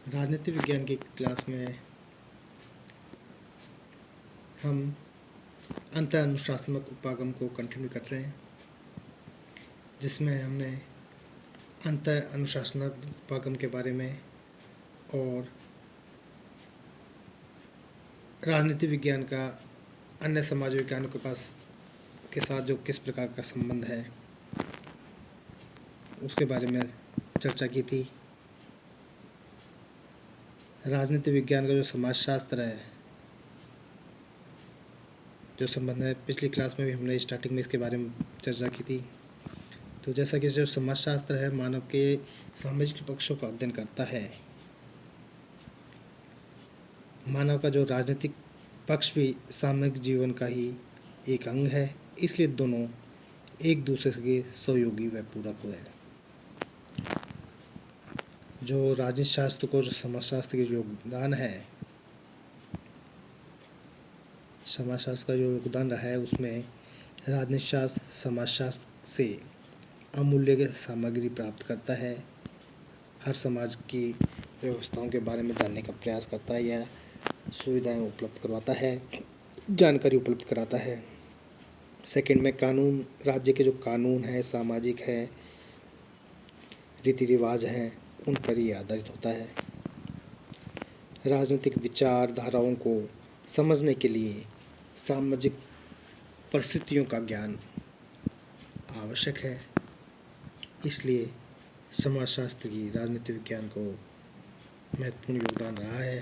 राजनीति विज्ञान की क्लास में हम अंतर अनुशासनात्मक उपागम को कंटिन्यू कर रहे हैं, जिसमें हमने अंतर अनुशासनात्मक उपागम के बारे में और राजनीति विज्ञान का अन्य समाज विज्ञानों के साथ जो किस प्रकार का संबंध है उसके बारे में चर्चा की थी। राजनीति विज्ञान का जो समाजशास्त्र है, जो संबंध है, पिछली क्लास में भी हमने स्टार्टिंग में इसके बारे में चर्चा की थी। तो जैसा कि जो समाजशास्त्र है मानव के सामाजिक पक्षों का अध्ययन करता है। मानव का जो राजनीतिक पक्ष भी सामाजिक जीवन का ही एक अंग है, इसलिए दोनों एक दूसरे के सहयोगी व पूरक हुए। जो राजनीति शास्त्र को जो समाजशास्त्र के योगदान है, समाजशास्त्र का जो योगदान रहा है उसमें राजनीति शास्त्र समाजशास्त्र से अमूल्य सामग्री प्राप्त करता है, हर समाज की व्यवस्थाओं के बारे में जानने का प्रयास करता है या सुविधाएं उपलब्ध करवाता है, जानकारी उपलब्ध कराता है। सेकंड में कानून, राज्य के जो कानून है, सामाजिक है, रीति रिवाज हैं, उन पर ही आधारित होता है। राजनीतिक विचारधाराओं को समझने के लिए सामाजिक परिस्थितियों का ज्ञान आवश्यक है, इसलिए समाजशास्त्र की राजनीति विज्ञान को महत्वपूर्ण योगदान रहा है।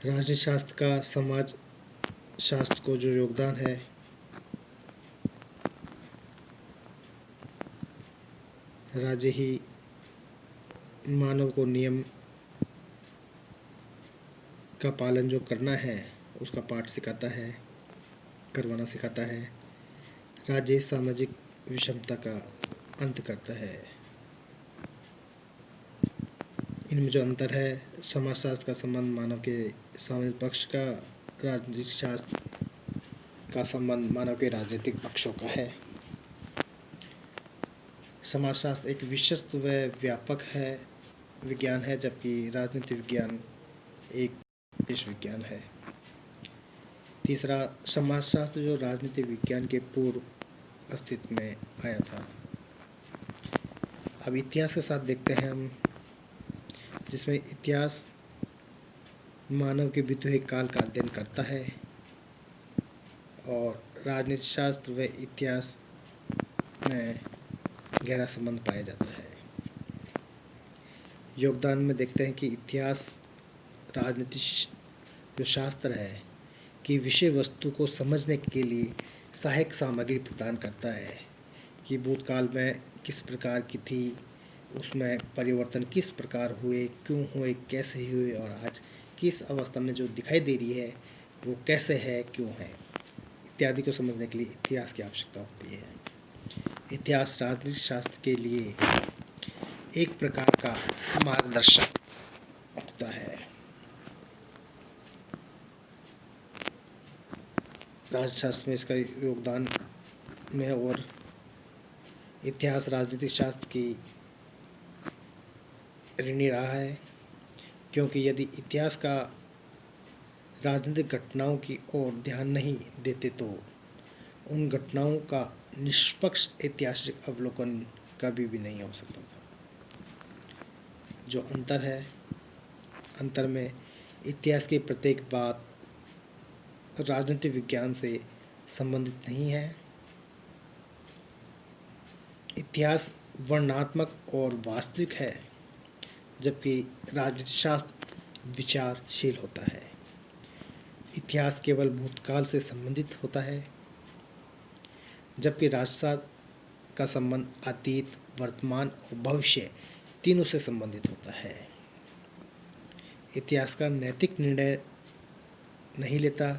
राजनीति शास्त्र का समाज शास्त्र को जो योगदान है, राज्य ही मानव को नियम का पालन जो करना है उसका पाठ सिखाता है, करवाना सिखाता है। राज्य सामाजिक विषमता का अंत करता है। इनमें जो अंतर है, समाजशास्त्र का संबंध मानव के सामाजिक पक्ष का, राजनीतिक शास्त्र का संबंध मानव के राजनीतिक पक्षों का है। समाजशास्त्र एक विशिष्ट व व्यापक है विज्ञान है, जबकि राजनीति विज्ञान एक विशेष विज्ञान है। तीसरा, समाजशास्त्र जो राजनीति विज्ञान के पूर्व अस्तित्व में आया था। अब इतिहास के साथ देखते हैं हम, जिसमें इतिहास मानव के बीते हुए काल का अध्ययन करता है और राजनीति शास्त्र व इतिहास में गहरा संबंध पाया जाता है। योगदान में देखते हैं कि इतिहास राजनीति जो शास्त्र है कि विषय वस्तु को समझने के लिए सहायक सामग्री प्रदान करता है कि भूतकाल में किस प्रकार की थी, उसमें परिवर्तन किस प्रकार हुए, क्यों हुए, कैसे हुए और आज किस अवस्था में जो दिखाई दे रही है वो कैसे है, क्यों है, इत्यादि को समझने के लिए इतिहास की आवश्यकता होती है। इतिहास राजनीतिक शास्त्र के लिए एक प्रकार का मार्गदर्शक होता है। राजशास्त्र में इसका योगदान में और इतिहास राजनीतिक शास्त्र की ऋणी रहा है, क्योंकि यदि इतिहास का राजनीतिक घटनाओं की ओर ध्यान नहीं देते तो उन घटनाओं का निष्पक्ष ऐतिहासिक अवलोकन कभी भी नहीं हो सकता था। जो अंतर है, अंतर में इतिहास की प्रत्येक बात राजनीतिक विज्ञान से संबंधित नहीं है। इतिहास वर्णनात्मक और वास्तविक है, जबकि राजनीति शास्त्र विचारशील होता है। इतिहास केवल भूतकाल से संबंधित होता है, जबकि राजशास्त्र का संबंध अतीत, वर्तमान और भविष्य तीनों से संबंधित होता है। इतिहास का नैतिक निर्णय नहीं लेता,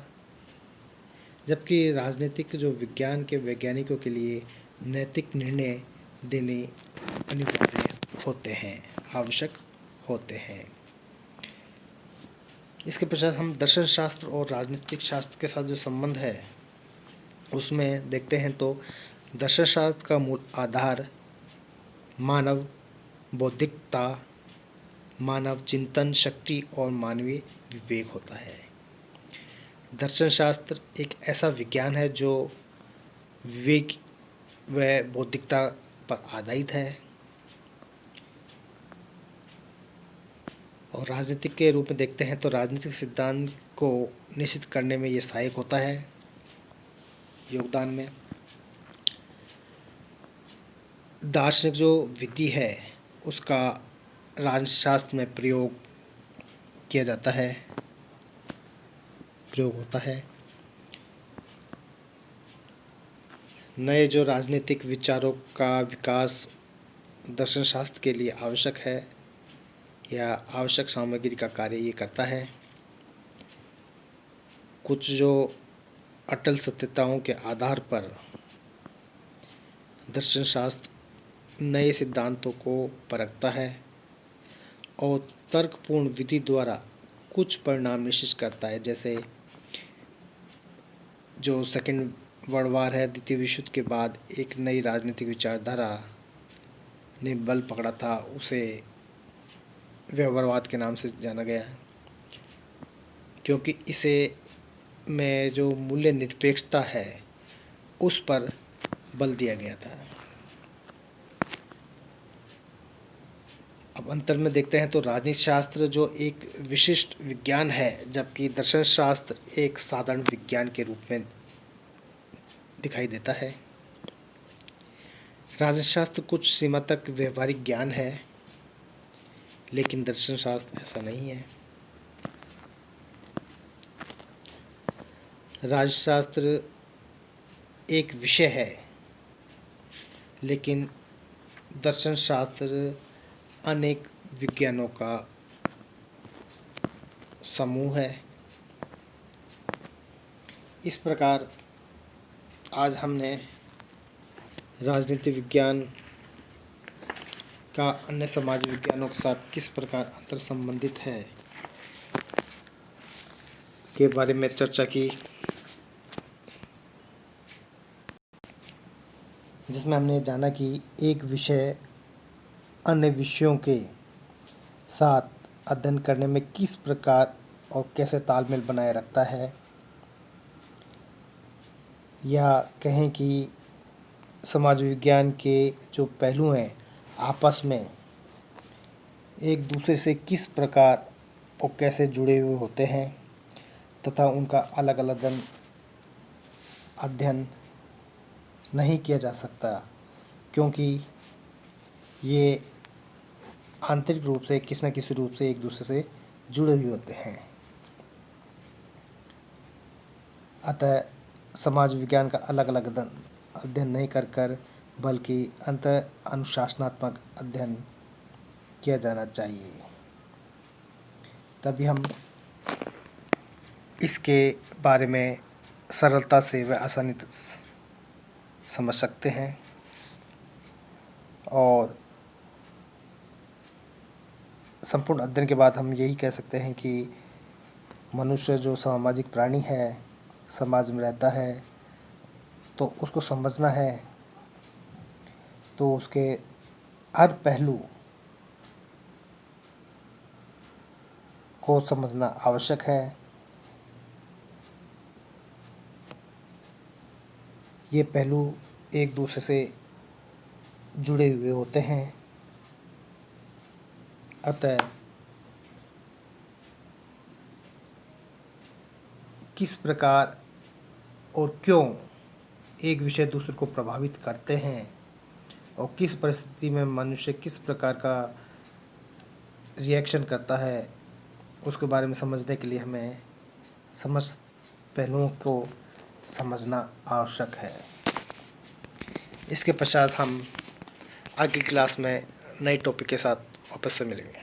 जबकि राजनीतिक जो विज्ञान के वैज्ञानिकों के लिए नैतिक निर्णय देने अनिवार्य होते हैं, आवश्यक होते हैं। इसके पश्चात हम दर्शन शास्त्र और राजनीतिक शास्त्र के साथ जो संबंध है उसमें देखते हैं तो दर्शन शास्त्र का मूल आधार मानव बौद्धिकता, मानव चिंतन शक्ति और मानवीय विवेक होता है। दर्शन शास्त्र एक ऐसा विज्ञान है जो विवेक व बौद्धिकता पर आधारित है और राजनीतिक के रूप में देखते हैं तो राजनीतिक सिद्धांत को निश्चित करने में ये सहायक होता है योगदान में। दार्शनिक जो विधि है उसका राजशास्त्र में प्रयोग किया जाता है, प्रयोग होता है। नए जो राजनीतिक विचारों का विकास दर्शन शास्त्र के लिए आवश्यक है या आवश्यक सामग्री का कार्य ये करता है। कुछ जो अटल सत्यताओं के आधार पर दर्शन शास्त्र नए सिद्धांतों को परखता है और तर्कपूर्ण विधि द्वारा कुछ परिणाम निश्चित करता है। जैसे जो सेकेंड वर्ल्ड वार है, द्वितीय विश्व युद्ध के बाद एक नई राजनीतिक विचारधारा ने बल पकड़ा था, उसे व्यवहारवाद के नाम से जाना गया है, क्योंकि इसे में जो मूल्य निरपेक्षता है उस पर बल दिया गया था। अब अंतर में देखते हैं तो राजनीति शास्त्र जो एक विशिष्ट विज्ञान है, जबकि दर्शन शास्त्र एक साधारण विज्ञान के रूप में दिखाई देता है। राजनीति शास्त्र कुछ सीमा तक व्यवहारिक ज्ञान है, लेकिन दर्शन शास्त्र ऐसा नहीं है। राजशास्त्र एक विषय है, लेकिन दर्शन शास्त्र अनेक विज्ञानों का समूह है। इस प्रकार आज हमने राजनीति विज्ञान का अन्य समाज विज्ञानों के साथ किस प्रकार अंतर संबंधित है के बारे में चर्चा की, जिसमें हमने जाना कि एक विषय अन्य विषयों के साथ अध्ययन करने में किस प्रकार और कैसे तालमेल बनाए रखता है, या कहें कि समाज विज्ञान के जो पहलू हैं आपस में एक दूसरे से किस प्रकार और कैसे जुड़े हुए होते हैं तथा उनका अलग अलग अध्ययन नहीं किया जा सकता, क्योंकि ये आंतरिक रूप से किसी न किसी रूप से एक दूसरे से जुड़े हुए होते हैं। अतः समाज विज्ञान का अलग अलग अध्ययन नहीं कर बल्कि अंतर अनुशासनात्मक अध्ययन किया जाना चाहिए, तभी हम इसके बारे में सरलता से व आसानी समझ सकते हैं। और संपूर्ण अध्ययन के बाद हम यही कह सकते हैं कि मनुष्य जो सामाजिक प्राणी है, समाज में रहता है, तो उसको समझना है तो उसके हर पहलू को समझना आवश्यक है। ये पहलू एक दूसरे से जुड़े हुए होते हैं। अतः किस प्रकार और क्यों एक विषय दूसरे को प्रभावित करते हैं और किस परिस्थिति में मनुष्य किस प्रकार का रिएक्शन करता है, उसके बारे में समझने के लिए हमें समस्त पहलुओं को समझना आवश्यक है। इसके पश्चात हम आगे क्लास में नए टॉपिक के साथ वापस से मिलेंगे।